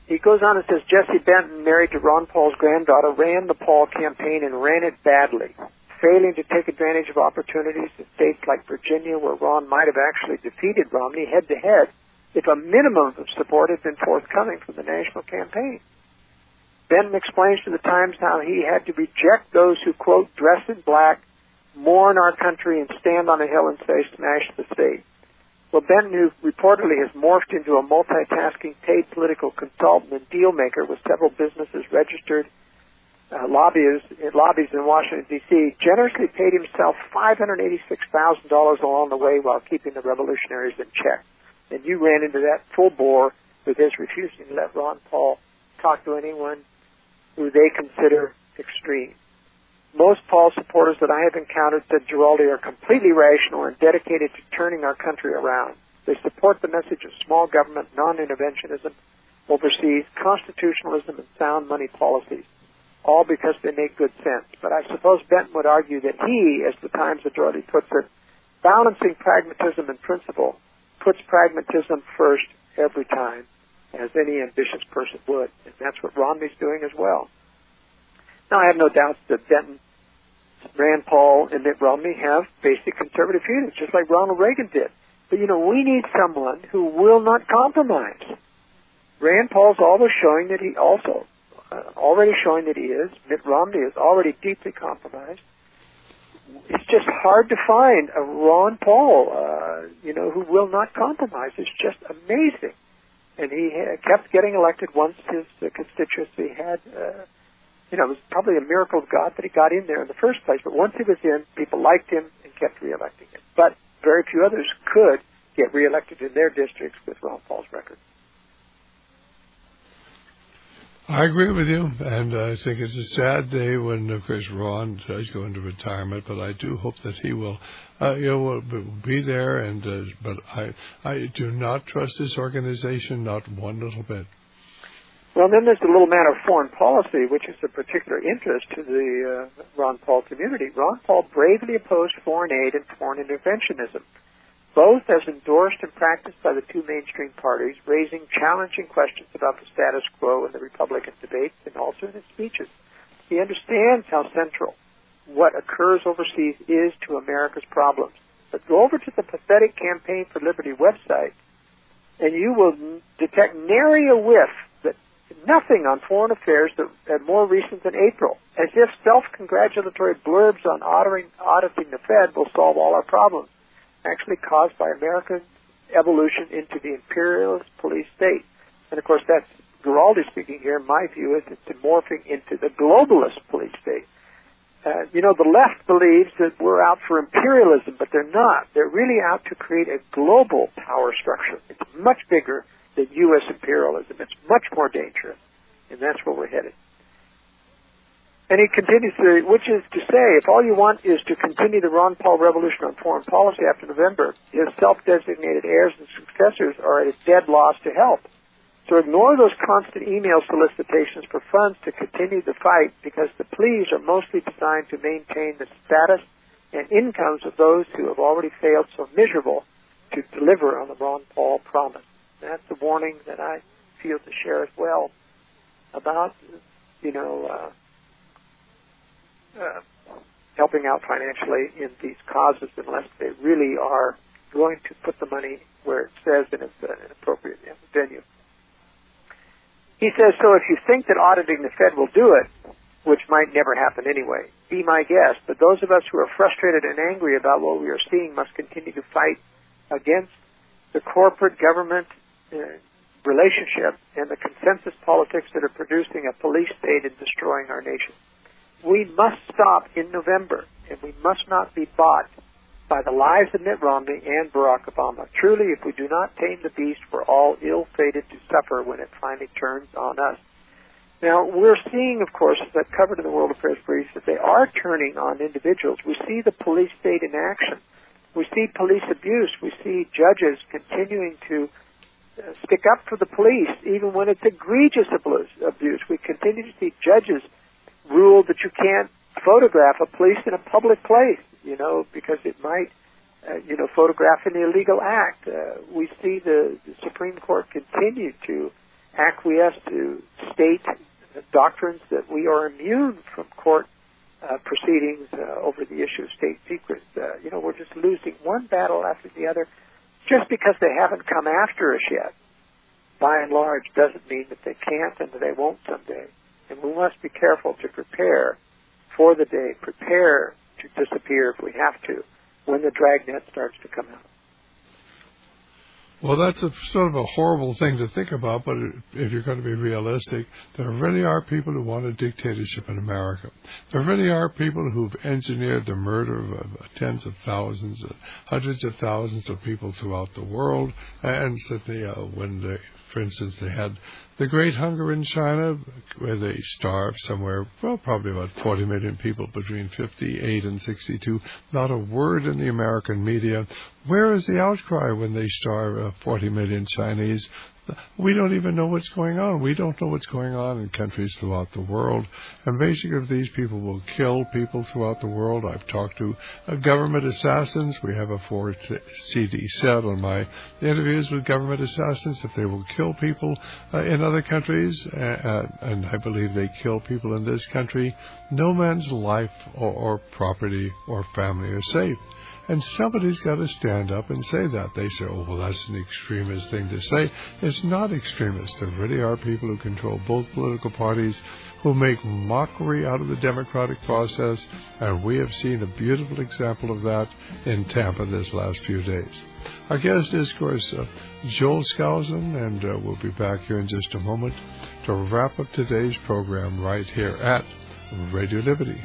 He goes on and says Jesse Benton, married to Ron Paul's granddaughter, ran the Paul campaign and ran it badly, failing to take advantage of opportunities in states like Virginia, where Ron might have actually defeated Romney head-to-head if a minimum of support had been forthcoming from the national campaign. Benton explains to the Times how he had to reject those who, quote, dress in black, mourn our country, and stand on a hill and say, smash the state. Well, Benton, who reportedly has morphed into a multitasking paid political consultant and deal maker with several businesses registered lobbies in Washington, D.C., generously paid himself $586,000 along the way while keeping the revolutionaries in check. And you ran into that full bore with his refusing to let Ron Paul talk to anyone who they consider extreme. Most Paul supporters that I have encountered, said Giraldi, are completely rational and dedicated to turning our country around. They support the message of small government, non-interventionism, overseas, constitutionalism, and sound money policies, all because they make good sense. But I suppose Benton would argue that he, as the Times majority puts it, balancing pragmatism and principle, puts pragmatism first every time, as any ambitious person would. And that's what Romney's doing as well. Now, I have no doubts that Benton, Rand Paul, and Mitt Romney have basic conservative feelings, just like Ronald Reagan did. But, we need someone who will not compromise. Rand Paul's already showing that he is. Mitt Romney is already deeply compromised. It's just hard to find a Ron Paul, who will not compromise. It's just amazing. And he kept getting elected once his constituency had, it was probably a miracle of God that he got in there in the first place. But once he was in, people liked him and kept reelecting him. But very few others could get reelected in their districts with Ron Paul's record. I agree with you, and I think it's a sad day when, of course, Ron does go into retirement. But I do hope that he will, will be there. And but I do not trust this organization, not one little bit. Well, then there's the little matter of foreign policy, which is of particular interest to the Ron Paul community. Ron Paul bravely opposed foreign aid and foreign interventionism, both as endorsed and practiced by the two mainstream parties, raising challenging questions about the status quo in the Republican debates and also in his speeches. He understands how central what occurs overseas is to America's problems. But go over to the pathetic Campaign for Liberty website, and you will detect nary a whiff, that nothing on foreign affairs that more recent than April, as if self-congratulatory blurbs on auditing the Fed will solve all our problems, actually caused by America's evolution into the imperialist police state. And, of course, that's Giraldi speaking here. My view is it's morphing into the globalist police state. The left believes that we're out for imperialism, but they're not. They're really out to create a global power structure. It's much bigger than U.S. imperialism. It's much more dangerous, and that's where we're headed. And he continues to, which is to say, if all you want is to continue the Ron Paul revolution on foreign policy after November, his self-designated heirs and successors are at a dead loss to help. So ignore those constant email solicitations for funds to continue the fight, because the pleas are mostly designed to maintain the status and incomes of those who have already failed so miserable to deliver on the Ron Paul promise. And that's the warning that I feel to share as well about, helping out financially in these causes unless they really are going to put the money where it says in its an appropriate venue. He says, so if you think that auditing the Fed will do it, which might never happen anyway, be my guest. But those of us who are frustrated and angry about what we are seeing must continue to fight against the corporate government relationship and the consensus politics that are producing a police state and destroying our nation. We must stop in November, and we must not be bought by the lies of Mitt Romney and Barack Obama. Truly, if we do not tame the beast, we're all ill-fated to suffer when it finally turns on us. Now, we're seeing, of course, as I've covered in the World Affairs Brief, that they are turning on individuals. We see the police state in action. We see police abuse. We see judges continuing to stick up for the police, even when it's egregious abuse. We continue to see judges rule that you can't photograph a police in a public place, because it might, photograph an illegal act. We see the Supreme Court continue to acquiesce to state doctrines that we are immune from court proceedings over the issue of state secrets. We're just losing one battle after the other just because they haven't come after us yet. By and large, doesn't mean that they can't and that they won't someday. And we must be careful to prepare for the day, prepare to disappear if we have to, when the dragnet starts to come out. Well, that's sort of a horrible thing to think about, but if you're going to be realistic, there really are people who want a dictatorship in America. There really are people who've engineered the murder of tens of thousands, hundreds of thousands of people throughout the world, and so for instance, they had the Great Hunger in China, where they starved somewhere, probably about 40 million people between 58 and 62. Not a word in the American media. Where is the outcry when they starve 40 million Chinese? We don't even know what's going on. We don't know what's going on in countries throughout the world. And basically, if these people will kill people throughout the world, I've talked to government assassins. We have a 4-CD set on my interviews with government assassins. If they will kill people in other countries, and I believe they kill people in this country, no man's life or property or family are safe. And somebody's got to stand up and say that. They say, oh, well, that's an extremist thing to say. It's not extremist. There really are people who control both political parties who make mockery out of the democratic process, and we have seen a beautiful example of that in Tampa this last few days. Our guest is, of course, Joel Skousen, and we'll be back here in just a moment to wrap up today's program right here at Radio Liberty.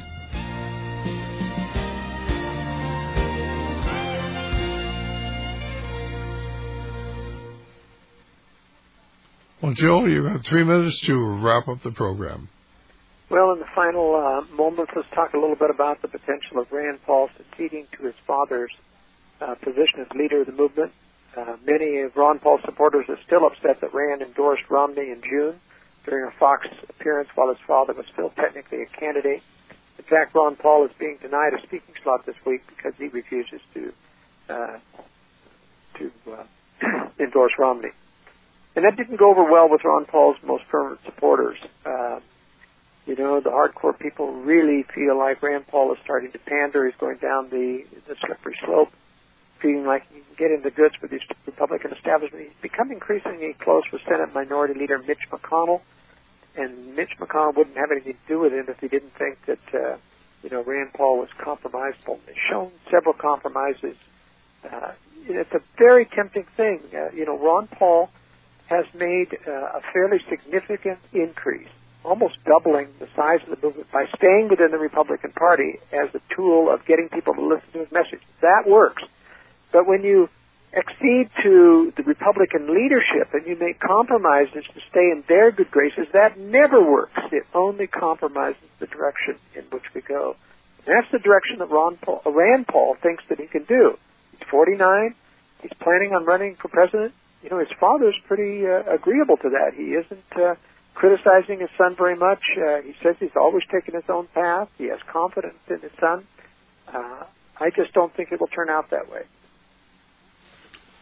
Well, Joel, you have 3 minutes to wrap up the program. Well, in the final moments, let's talk a little bit about the potential of Rand Paul succeeding to his father's position as leader of the movement. Many of Ron Paul's supporters are still upset that Rand endorsed Romney in June during a Fox appearance while his father was still technically a candidate. In fact, Ron Paul is being denied a speaking slot this week because he refuses to endorse Romney. And that didn't go over well with Ron Paul's most fervent supporters. The hardcore people really feel like Rand Paul is starting to pander. He's going down the slippery slope, feeling like he can get in the goods with these Republican establishment. He's become increasingly close with Senate Minority Leader Mitch McConnell, and Mitch McConnell wouldn't have anything to do with it if he didn't think that, Rand Paul was compromisable. He's shown several compromises. It's a very tempting thing. Ron Paul has made a fairly significant increase, almost doubling the size of the movement by staying within the Republican Party as a tool of getting people to listen to his message. That works. But when you accede to the Republican leadership and you make compromises to stay in their good graces, that never works. It only compromises the direction in which we go. And that's the direction that Rand Paul thinks that he can do. He's 49. He's planning on running for president. His father's pretty agreeable to that. He isn't criticizing his son very much. He says he's always taken his own path. He has confidence in his son. I just don't think it will turn out that way.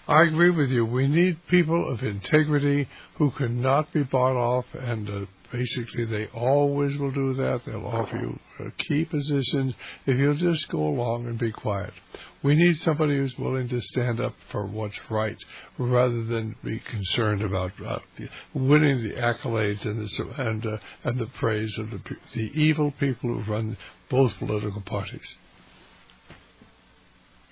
I agree with you. We need people of integrity who cannot be bought off, and basically they always will do that. They'll offer you key positions if you'll just go along and be quiet. We need somebody who's willing to stand up for what's right rather than be concerned about winning the accolades and the praise of the evil people who run both political parties.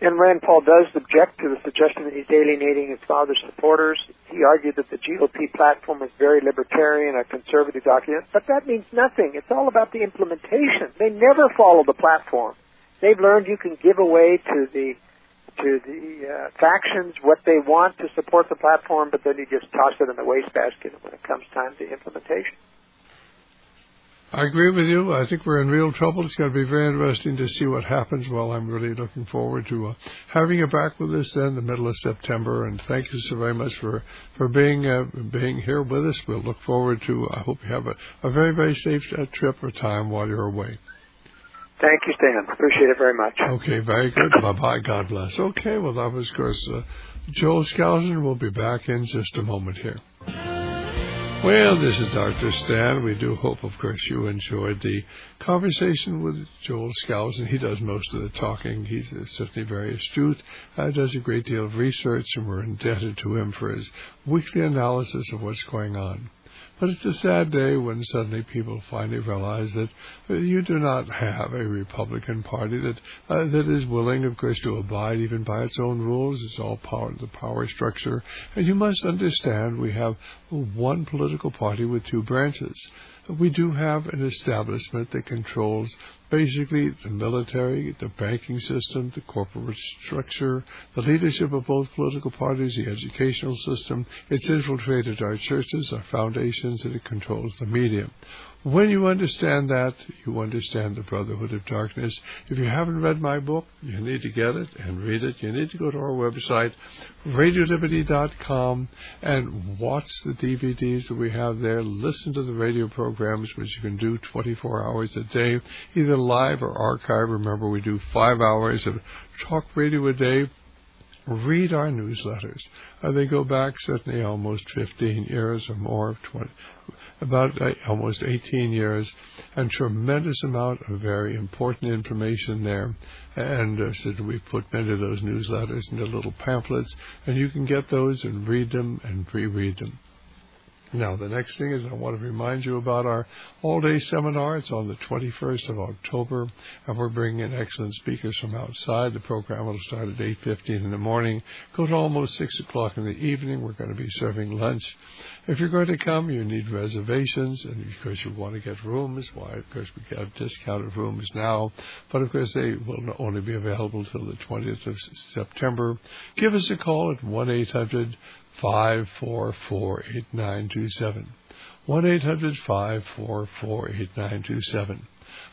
And Rand Paul does object to the suggestion that he's alienating his father's supporters. He argued that the GOP platform is very libertarian, a conservative document, but that means nothing. It's all about the implementation. They never follow the platform. They've learned you can give away to the factions what they want to support the platform, but then you just toss it in the wastebasket when it comes time to implementation. I agree with you. I think we're in real trouble. It's going to be very interesting to see what happens. Well, I'm really looking forward to having you back with us then in the middle of September. And thank you so very much for being here with us. We'll look forward to, I hope you have a very, very safe trip or time while you're away. Thank you, Stan. Appreciate it very much. Okay, very good. Bye-bye. God bless. Okay, well, that was, of course, Joel Skousen. We'll be back in just a moment here. Well, this is Dr. Stan. We do hope, of course, you enjoyed the conversation with Joel Skousen. He does most of the talking. He's certainly very astute, does a great deal of research, and we're indebted to him for his weekly analysis of what's going on. But it's a sad day when suddenly people finally realize that you do not have a Republican Party that is willing, of course, to abide even by its own rules. It's all the power structure. And you must understand we have one political party with two branches. We do have an establishment that controls basically the military, the banking system, the corporate structure, the leadership of both political parties, the educational system. It's infiltrated our churches, our foundations, and it controls the media. When you understand that, you understand the Brotherhood of Darkness. If you haven't read my book, you need to get it and read it. You need to go to our website, radioliberty.com, and watch the DVDs that we have there. Listen to the radio programs, which you can do 24 hours a day, either live or archive. Remember, we do 5 hours of talk radio a day. Read our newsletters. They go back certainly almost 15 years or more, about almost 18 years, and tremendous amount of very important information there. And so we put many of those newsletters into little pamphlets, and you can get those and read them and reread them. Now, the next thing is I want to remind you about our all-day seminar. It's on the 21st of October, and we're bringing in excellent speakers from outside. The program will start at 8:15 in the morning, go to almost 6 o'clock in the evening. We're going to be serving lunch. If you're going to come, you need reservations, and of course you want to get rooms. Why? Of course, we have discounted rooms now, but of course they will only be available till the 20th of September. Give us a call at 1-800-544-8927. 1-800-544-8927.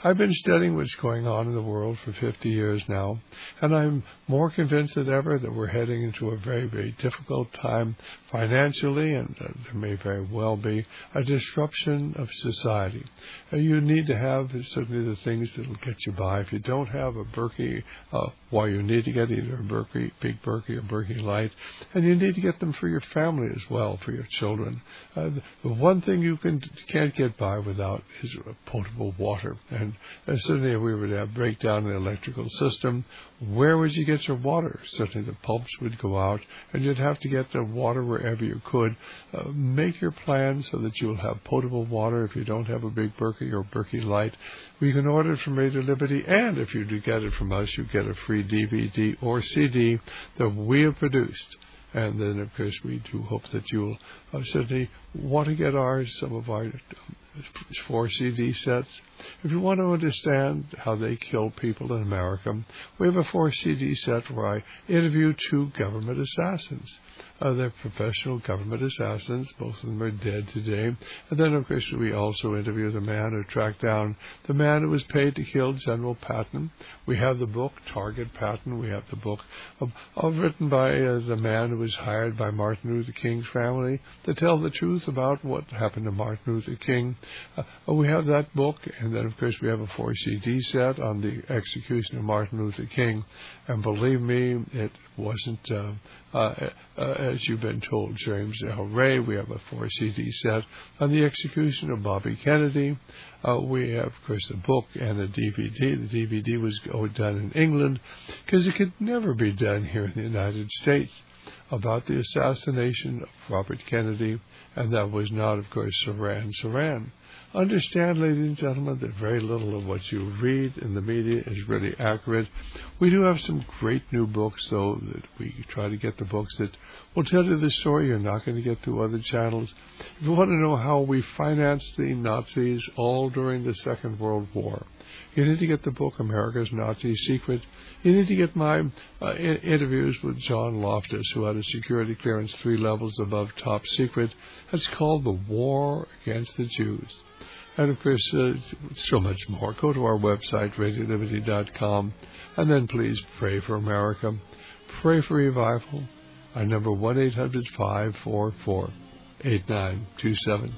I've been studying what's going on in the world for 50 years now, and I'm more convinced than ever that we're heading into a very, very difficult time financially, and there may very well be a disruption of society. You need to have certainly the things that will get you by. If you don't have a Berkey, you need to get either a Berkey, Big Berkey or Berkey Light, and you need to get them for your family as well, for your children. The one thing you can't get by without is potable water. And certainly if we were to have breakdown in the electrical system, where would you get your water? Certainly the pumps would go out, and you'd have to get the water wherever you could. Make your plan so that you'll have potable water if you don't have a Big Berkey or Berkey Light. We can order it from Radio Liberty, and if you do get it from us, you get a free DVD or CD that we have produced. And then, of course, we do hope that you'll certainly want to get some of our 4 CD sets. If you want to understand how they kill people in America, we have a 4 CD set where I interview 2 government assassins. They're professional government assassins. Both of them are dead today. And then, of course, we also interview the man who tracked down the man who was paid to kill General Patton. We have the book, Target Patton. We have the book written by the man who was hired by Martin Luther King's family to tell the truth about what happened to Martin Luther King. We have that book, and then, of course, we have a 4 CD set on the execution of Martin Luther King. And believe me, it wasn't as you've been told. James L. Ray. We have a 4 CD set on the execution of Bobby Kennedy. We have, of course, the book and a DVD. The DVD was done in England because it could never be done here in the United States, about the assassination of Robert Kennedy, and that was not, of course, Saran. Understand, ladies and gentlemen, that very little of what you read in the media is really accurate. We do have some great new books, though, that we try to get the books that will tell you the story you're not going to get through other channels. If you want to know how we financed the Nazis all during the Second World War, you need to get the book, America's Nazi Secret. You need to get my interviews with John Loftus, who had a security clearance 3 levels above top secret. That's called The War Against the Jews. And, of course, so much more. Go to our website, radioliberty.com, and then please pray for America. Pray for revival. Our number 1-800-544-8927.